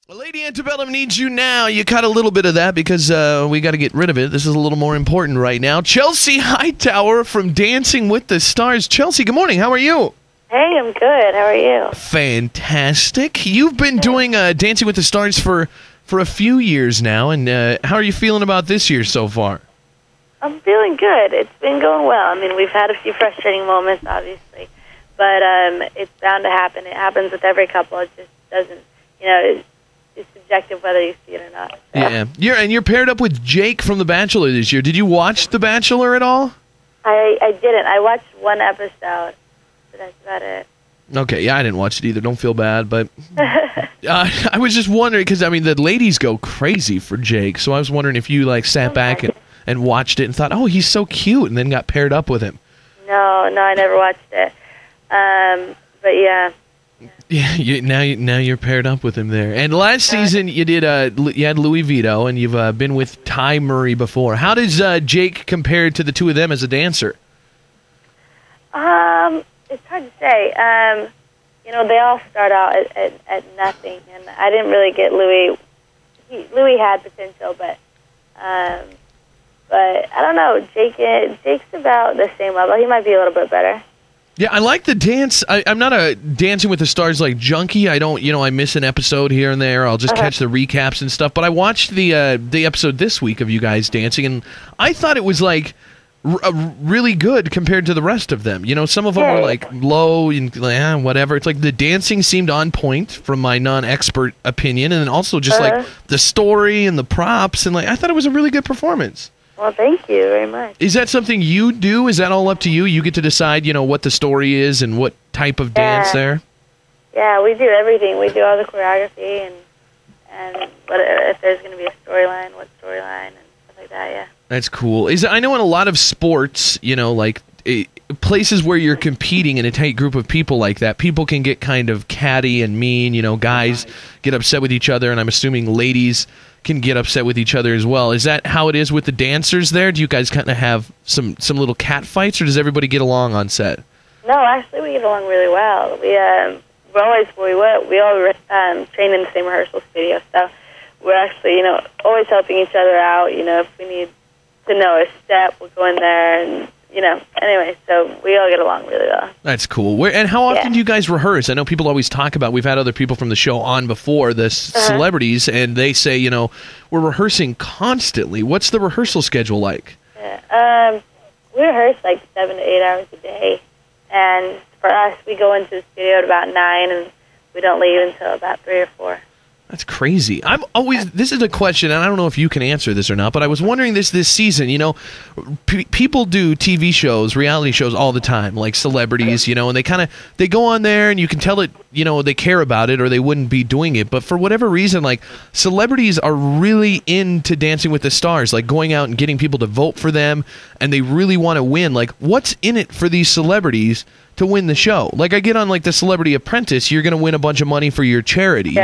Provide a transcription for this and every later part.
Well, Lady Antebellum needs you now. You cut a little bit of that because we got to get rid of it. This is a little more important right now. Chelsea Hightower from Dancing with the Stars. Chelsea, good morning. How are you? Hey, I'm good. How are you? Fantastic. You've been doing Dancing with the Stars for a few years now, and how are you feeling about this year so far? I'm feeling good. It's been going well. I mean, we've had a few frustrating moments, obviously, but it's bound to happen. It happens with every couple. It just doesn't, it's subjective whether you see it or not. So. Yeah. You're paired up with Jake from The Bachelor this year. Did you watch The Bachelor at all? I didn't. I watched one episode, but that's about it. Okay, yeah, I didn't watch it either. Don't feel bad, but I was just wondering because the ladies go crazy for Jake, so I was wondering if you sat back and watched it and thought, oh, he's so cute, and then got paired up with him. No, I never watched it. But yeah. Yeah, now you're paired up with him there. And last season you had Louis Vito, and you've been with Ty Murray before. How does Jake compare to the two of them as a dancer? It's hard to say. They all start out at nothing, and I didn't really get Louis. Louis had potential, but I don't know. Jake's about the same level. He might be a little bit better. Yeah, I like the dance. I'm not a Dancing with the Stars junkie. I don't, I miss an episode here and there. I'll just catch the recaps and stuff. But I watched the episode this week of you guys dancing, and I thought it was really good compared to the rest of them. Some of them were low and whatever. It's the dancing seemed on point from my non-expert opinion, and then also just the story and the props, and I thought it was a really good performance. Well, thank you very much. Is that something you do? Is that all up to you? You get to decide, what the story is and what type of dance there? Yeah, we do everything. We do all the choreography and if there's going to be a storyline, what storyline, and stuff like that, yeah. That's cool. I know in a lot of sports, places where you're competing in a tight group of people like that, people can get kind of catty and mean. Guys get upset with each other, and I'm assuming ladies can get upset with each other as well. Is that how it is with the dancers there? Do you guys kind of have some little cat fights, or does everybody get along on set? No, actually, we get along really well. We all train in the same rehearsal studio, so we're actually always helping each other out. If we need to know a step, we'll go in there and. Anyway, so we all get along really well. That's cool. And how often do you guys rehearse? I know people always talk about, we've had other people from the show on before, the celebrities, and they say, we're rehearsing constantly. What's the rehearsal schedule like? Yeah, we rehearse 7 to 8 hours a day. And for us, we go into the studio at about 9, and we don't leave until about 3 or 4. That's crazy. This is a question, and I don't know if you can answer this or not, but I was wondering this season, people do TV shows, reality shows all the time, like celebrities, and they go on there and you can tell it, they care about it or they wouldn't be doing it. But for whatever reason, celebrities are really into Dancing with the Stars, going out and getting people to vote for them, and they really want to win. What's in it for these celebrities to win the show? I get on the Celebrity Apprentice, you're going to win a bunch of money for your charity,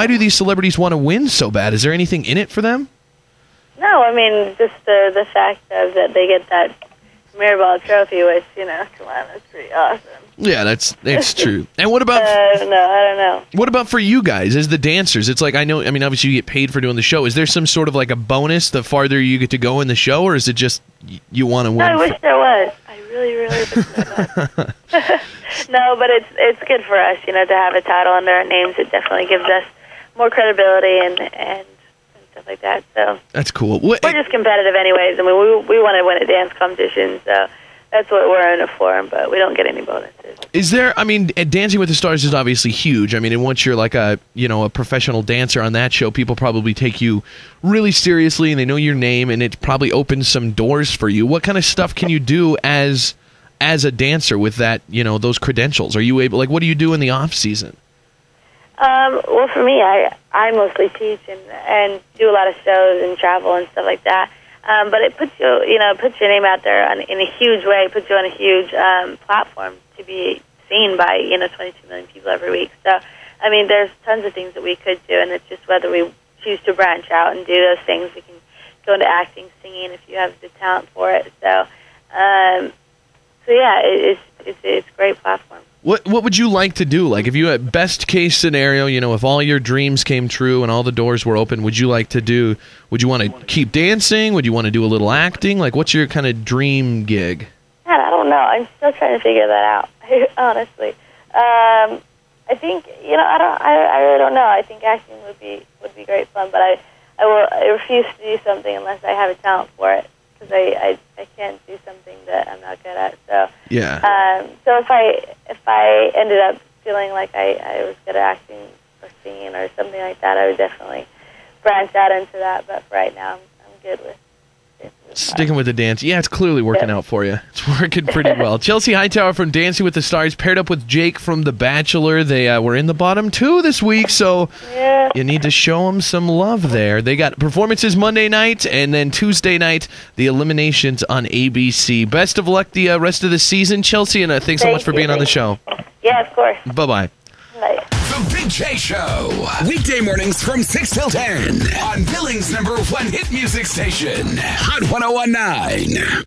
why do these celebrities want to win so bad? Is there anything in it for them? No, I mean, just the fact of that they get that Mirrorball trophy, which, come on, that's pretty awesome. Yeah, that's true. And what about... I don't know. What about for you guys as the dancers? It's obviously you get paid for doing the show. Is there some sort of a bonus the farther you get to go in the show, or is it just you want to win? No, I wish there was. I really wish there was. No, but it's good for us, to have a title under our names. It definitely gives us more credibility and stuff like that. So that's cool. We're just competitive anyways. I mean, we want to win a dance competition, so that's what we're in it for, but we don't get any bonuses. Is there, Dancing with the Stars is obviously huge. And once you're a professional dancer on that show, people probably take you really seriously and they know your name, and it probably opens some doors for you. What kind of stuff can you do as a dancer with that, those credentials? Are you able, what do you do in the off season? Well, for me, I mostly teach and do a lot of shows and travel and stuff like that. But it puts puts your name out there in a huge way. It puts you on a huge platform to be seen by 22 million people every week. So, there's tons of things that we could do, and it's just whether we choose to branch out and do those things. We can go into acting, singing if you have the talent for it. So, yeah, it's a great platform. What would you like to do? Like, if you had best case scenario, you know, if all your dreams came true and all the doors were open, would you want to keep dancing? Would you want to do a little acting? Like, what's your kind of dream gig? God, I don't know. I'm still trying to figure that out, honestly. I think, you know, I really don't know. I think acting would be great fun, but I refuse to do something unless I have a talent for it, because I can't do something that I'm not good at. So yeah. So if I ended up feeling like I was good at acting or singing or something like that, I would definitely branch out into that. But for right now, I'm good with sticking with the dance. Yeah, it's clearly working out for you. It's working pretty well. Chelsea Hightower from Dancing with the Stars paired up with Jake from The Bachelor. They were in the bottom 2 this week, so you need to show them some love there. They got performances Monday night, and then Tuesday night, the eliminations on ABC. Best of luck the rest of the season, Chelsea, and thanks so much for being on the show. Yeah, of course. Bye-bye. Bye. The Big J Show. Weekday mornings from 6 till 10 on Billings #1 hit music station, Hot 101.9.